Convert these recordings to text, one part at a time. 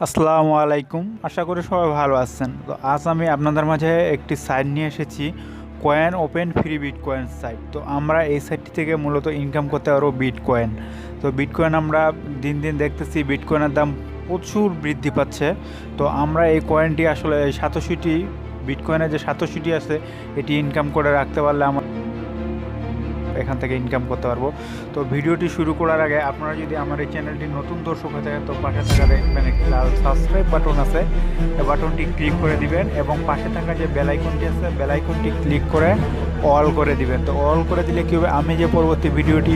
আসসালামু আলাইকুম, আশা করি সবাই ভালো আছেন। তো আজ আমি আপনাদের মাঝে একটি সাইট নিয়ে এসেছি, coin open free bitcoin site. তো আমরা এই সাইটটি থেকে মূলত ইনকাম করতে পারবো বিটকয়েন। তো বিটকয়েন আমরা দিন দিন দেখতেছি বিটকয়েনের দাম প্রচুর বৃদ্ধি পাচ্ছে। তো আমরা এই কয়েনটি আসলে সাতোশিটি বিটকয়েনের যে সাতোশিটি আছে এটি ইনকাম করে রাখতে পারলে আমার এখান থেকে ইনকাম করতে পারবো। তো ভিডিওটি শুরু করার আগে আপনারা যদি আমার এই চ্যানেলটি নতুন দর্শক হয়ে থাকেন তো পাশে থাকা দেখবেন একটি লাল সাবস্ক্রাইব বাটন আছে, এই বাটনটি ক্লিক করে দিবেন এবং পাশে থাকা যে বেল আইকনটি আছে বেল আইকনটি ক্লিক করে অল করে দিবেন। তো অল করে দিলে কী হবে, আমি যে পরবর্তী ভিডিওটি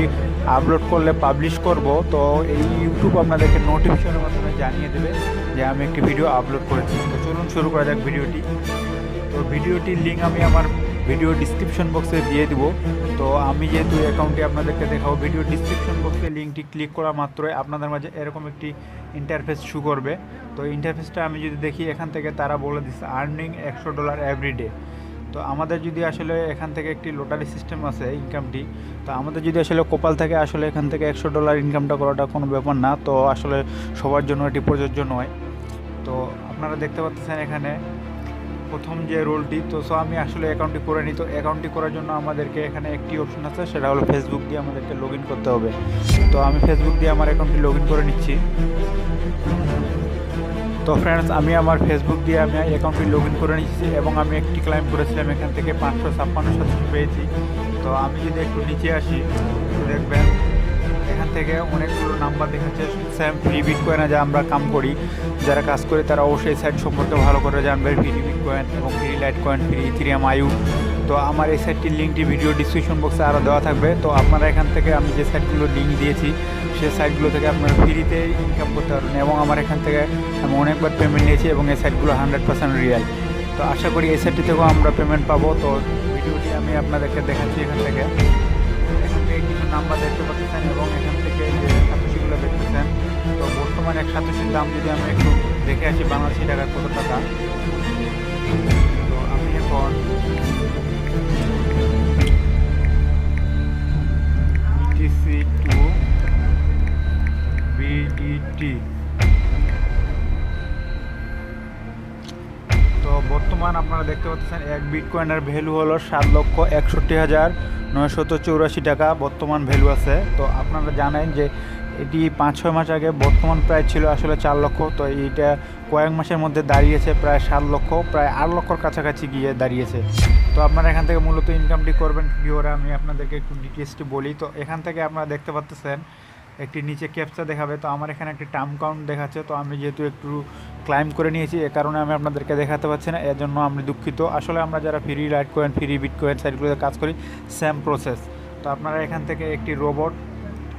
আপলোড করলে পাবলিশ করব তো এই ইউটিউব আপনাদেরকে নোটিফিকেশনের মাধ্যমে জানিয়ে দেবে যে আমি একটি ভিডিও আপলোড করেছি। তো চলুন শুরু করা যাক ভিডিওটি। তো ভিডিওটির লিঙ্ক আমি আমার ভিডিও ডিসক্রিপশন বক্সে দিয়ে দিব। তো আমি যেহেতু অ্যাকাউন্টটি আপনাদেরকে দেখাবো, ভিডিও ডিসক্রিপশন বক্সে লিঙ্কটি ক্লিক করা মাত্রই আপনাদের মাঝে এরকম একটি ইন্টারফেস শো করবে। তো ইন্টারফেসটা আমি যদি দেখি, এখান থেকে তারা বলে দিচ্ছে আর্নিং $100 এভরিডে। তো আমাদের যদি আসলে এখান থেকে একটি লটারি সিস্টেম আছে ইনকামটি, তো আমাদের যদি আসলে কপাল থাকে আসলে এখান থেকে $100 ইনকামটা করাটা কোনো ব্যাপার না। তো আসলে সবার জন্য এটি প্রযোজ্য নয়। তো আপনারা দেখতে পাচ্ছেন এখানে প্রথম যে রোলটি, তো আমি আসলে অ্যাকাউন্টটি করে নিই। তো অ্যাকাউন্টটি করার জন্য আমাদেরকে এখানে একটি অপশন আছে, সেটা হলো ফেসবুক দিয়ে আমাদেরকে লগ ইন করতে হবে। তো আমি ফেসবুক দিয়ে আমার অ্যাকাউন্টটি লগ ইন করে নিচ্ছি। তো ফ্রেন্ডস, আমি আমার ফেসবুক দিয়ে আমি অ্যাকাউন্টটি লগ ইন করে নিচ্ছি এবং আমি একটি ক্লাইম করেছিলাম, এখান থেকে 556 শতাংশ পেয়েছি। তো আমি যদি একটু নিচে আসি দেখবেন এখান থেকে অনেকগুলো নাম্বার দেখাচ্ছে সেম ফ্রি বিটকয়েনে যা আমরা কাম করি, যারা কাজ করে তারা অবশ্যই সাইট সম্পর্কে ভালো করে জানবে। ফ্রি বিটকয়েন এবং free litecoin, free Ethereum IU. তো আমার এই সাইটটির লিঙ্কটি ভিডিও ডিসক্রিপশন বক্সে আরও দেওয়া থাকবে। তো আপনারা এখান থেকে আমি যে সাইটগুলো লিঙ্ক দিয়েছি সেই সাইটগুলো থেকে আপনারা ফ্রিতে ইনকাম করতে পারবেন এবং আমার এখান থেকে আমি অনেকবার পেমেন্ট নিয়েছি এবং এই সাইটগুলো 100% রিয়েল। তো আশা করি এই সাইটটি থেকেও আমরা পেমেন্ট পাবো। তো ভিডিওটি আমি আপনাদেরকে দেখাচ্ছি। এখান থেকে কিছু নাম্বার দেখতে পাচ্ছেন এবং এখান থেকে যে সাতোশিগুলো দেখতেছেন। তো বর্তমানে এক সাতোশির দাম যদি আমি একটু দেখে আসি বাংলাদেশি টাকার কত টাকা। তো আমি এখন BTC টু BDT, তো বর্তমান আপনারা দেখতে পাচ্ছেন এক বিটকয়েনের ভ্যালু হলো 7,61,984 টাকা বর্তমান ভ্যালু আছে। তো আপনারা জানেন যে এটি 5-6 মাস আগে বর্তমান প্রায় ছিল আসলে 4 লক্ষ। তো এইটা কয়েক মাসের মধ্যে দাঁড়িয়েছে প্রায় 7 লক্ষ, প্রায় 8 লক্ষর কাছাকাছি গিয়ে দাঁড়িয়েছে। তো আপনারা এখান থেকে মূলত ইনকামটি করবেন কী করে আমি আপনাদেরকে একটু ডিটেলসটি বলি। তো এখান থেকে আপনারা দেখতে পাচ্ছেন একটি নিচে ক্যাপচা দেখাবে। তো আমার এখানে একটি টার্ম কাউন্ট দেখাচ্ছে। তো আমি যেহেতু একটু ক্লাইম করে নিয়েছি এ কারণে আমি আপনাদেরকে দেখাতে পারছি না, এর জন্য আমি দুঃখিত। আসলে আমরা যারা free litecoin, free bitcoin সাইটগুলোতে কাজ করি সেম প্রসেস। তো আপনারা এখান থেকে একটি রোবট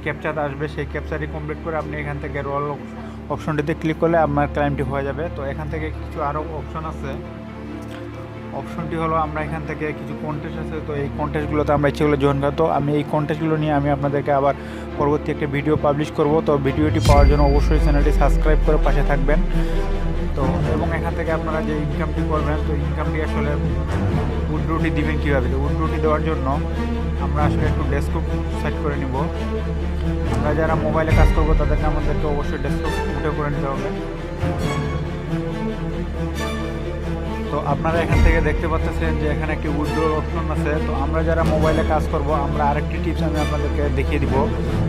ক্যাপচাতে আসবে, সেই ক্যাপচাটি কমপ্লিট করে আপনি এখান থেকে রোল অপশনটিতে ক্লিক করলে আপনার ক্লাইমটি হয়ে যাবে। তো এখান থেকে কিছু আরও অপশন আছে। অপশনটি হলো আমরা এখান থেকে কিছু কন্টেস্ট আছে, তো এই কন্টেস্টগুলোতে আমরা ইচ্ছেগুলো জয়েন করি। তো আমি এই কন্টেস্টগুলো নিয়ে আমি আপনাদেরকে আবার পরবর্তী একটা ভিডিও পাবলিশ করব। তো ভিডিওটি পাওয়ার জন্য অবশ্যই চ্যানেলটি সাবস্ক্রাইব করে পাশে থাকবেন। তো এবং এখান থেকে আপনারা যে ইনকামটি করবেন, তো ইনকামটি আসলে উইথড্রটি দিবেন কীভাবে। তো উইথড্রটি দেওয়ার জন্য আমরা আসলে একটু ডেস্কটপ সেট করে নিব। আমরা যারা মোবাইলে কাজ করবো তাদেরকে আমাদেরকে অবশ্যই ডেস্কটপ উঠে করে নিতে হবে। তো আপনারা এখান থেকে দেখতে পাচ্ছেন যে এখানে একটি উইথড্র অপশন আছে। তো আমরা যারা মোবাইলে কাজ করব আমরা আরেকটি টিপস আমি আপনাদেরকে দেখিয়ে দিব।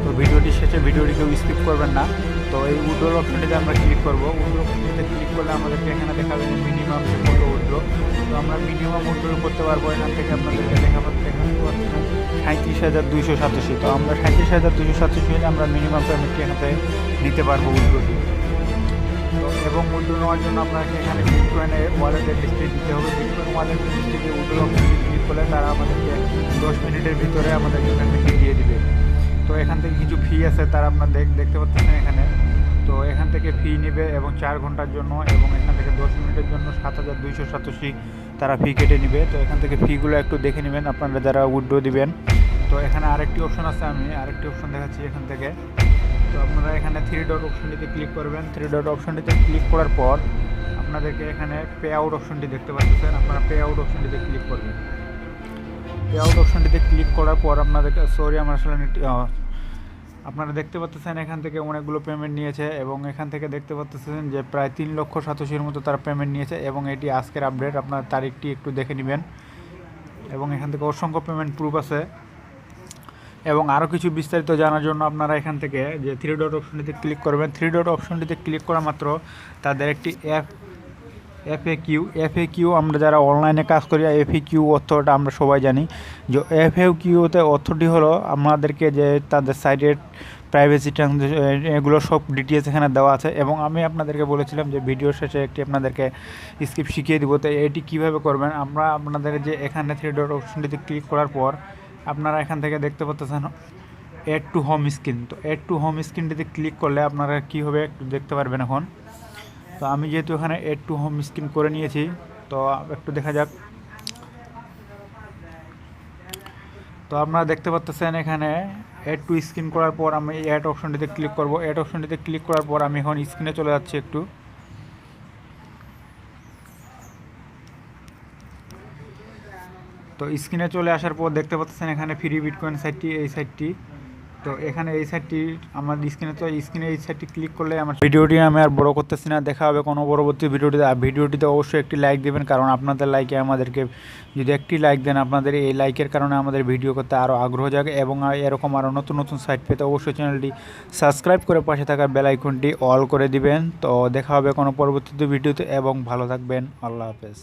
তো ভিডিওটি শেষে ভিডিওটি কেউ স্কিপ করবেন না। তো এই উইথড্র অপশনটিতে আমরা ক্লিক করব। উইথড্র অপশনটিতে ক্লিক করলে আমাদেরকে এখানে দেখাবে যে মিনিমাম কত উইথড্র। তো আমরা মিনিমাম উইথড্র করতে পারবো। এখান থেকে আপনাদেরকে দেখাতে পাচ্ছেন 37,287। তো আমরা 37,287 হলে আমরা মিনিমাম পেমেন্টটি এখান থেকে নিতে পারবো উইথড্রটি। তো এবং উইথড্র নেওয়ার জন্য আপনাকে এখানে বিটকয়েনের ওয়ালেটের লিস্টে দিতে হবে। বিটকয়েন ওয়ালেটের লিস্টে দিয়ে উইথড্র অপশনটি ক্লিক করলে তারা আমাদেরকে 10 মিনিটের ভিতরে আমাদেরকে পেমেন্টটি দিয়ে দিবে। তো এখান থেকে কিছু ফি আছে তারা আপনার দেখতে পাচ্ছেন এখানে। তো এখান থেকে ফি নেবে এবং 4 ঘন্টার জন্য এবং এখান থেকে 10 মিনিটের জন্য 7,287 তারা ফি কেটে নেবে। তো এখান থেকে ফিগুলো একটু দেখে নেবেন আপনারা যারা উইথড্র দিবেন। তো এখানে আরেকটি অপশন আছে, আমি আরেকটি অপশন দেখাচ্ছি এখান থেকে। তো আপনারা এখানে 3 ডট অপশনটিতে ক্লিক করবেন। 3 ডট অপশনটিতে ক্লিক করার পর আপনাদেরকে এখানে পে আউট অপশনটি দেখতে পাচ্ছেন। আপনারা পে আউট অপশনটিতে ক্লিক করবেন। পে আউট অপশনটিতে ক্লিক করার পর আপনাদেরকে আমার আসলে আপনারা দেখতে পাচ্ছেন এখান থেকে অনেকগুলো পেমেন্ট নিয়েছে এবং এখান থেকে দেখতে পাচ্ছেন যে প্রায় 3,87,000 মতো তারা পেমেন্ট নিয়েছে এবং এটি আজকের আপডেট। আপনার তারিখটি একটু দেখে নেবেন এবং এখান থেকে অসংখ্য পেমেন্ট প্রুফ আছে। এবং আরও কিছু বিস্তারিত জানার জন্য আপনারা এখান থেকে যে 3 ডট অপশনটিতে ক্লিক করবেন। 3 ডট অপশনটিতে ক্লিক করা মাত্র তাদের একটি এফএকিউ আমরা যারা অনলাইনে কাজ করি এফএকিউ অর্থটা আমরা সবাই জানি যে এফএকিউতে অর্থটি হলো আমাদেরকে যে তাদের সাইটের প্রাইভেসি এগুলো সব ডিটেলস এখানে দেওয়া আছে এবং আমি আপনাদেরকে বলেছিলাম যে ভিডিও শেষে একটি আপনাদেরকে স্ক্রিপ্ট শিখিয়ে দিব। তো এটি কীভাবে করবেন আমরা আপনাদের যে এখানে 3 ডট অপশনটিতে ক্লিক করার পর আপনারা এখান থেকে দেখতে পাচ্ছেন অ্যাড টু হোম স্ক্রিন। তো অ্যাড টু হোম স্ক্রিনটিতে ক্লিক করলে আপনারা কী হবে একটু দেখতে পারবেন এখন। তো আমি যেহেতু এখানে অ্যাড টু হোম স্ক্রিন করে নিয়েছি তো একটু দেখা যাক। তো আপনারা দেখতে পাচ্ছেন এখানে অ্যাড টু স্ক্রিন করার পর আমি অ্যাড অপশনটিতে ক্লিক করব। অ্যাড অপশনটিতে ক্লিক করার পর আমি এখন স্ক্রিনে চলে যাচ্ছি একটু। তো স্ক্রিনে চলে আসার পর দেখতে পাচ্ছেন এখানে ফ্রি বিটকয়েন সাইটটি, এই সাইটটি। তো এখানে এই সাইটটি আমার স্ক্রিনে এই সাইটটি ক্লিক করলে আমার ভিডিওটি আমি আর বড় করতেছি না। দেখা হবে কোনো পরবর্তী ভিডিওটিতে। আর ভিডিওটিতে অবশ্যই একটি লাইক দেবেন, কারণ আপনাদের লাইকে আমাদেরকে যদি একটি লাইক দেন আপনাদের এই লাইকের কারণে আমাদের ভিডিও করতে আরও আগ্রহ জাগে এবং এরকম আরও নতুন নতুন সাইট পেতে অবশ্যই চ্যানেলটি সাবস্ক্রাইব করে পাশে থাকা বেল আইকনটি অল করে দিবেন। তো দেখা হবে কোনো পরবর্তী ভিডিওতে এবং ভালো থাকবেন। আল্লাহ হাফেজ।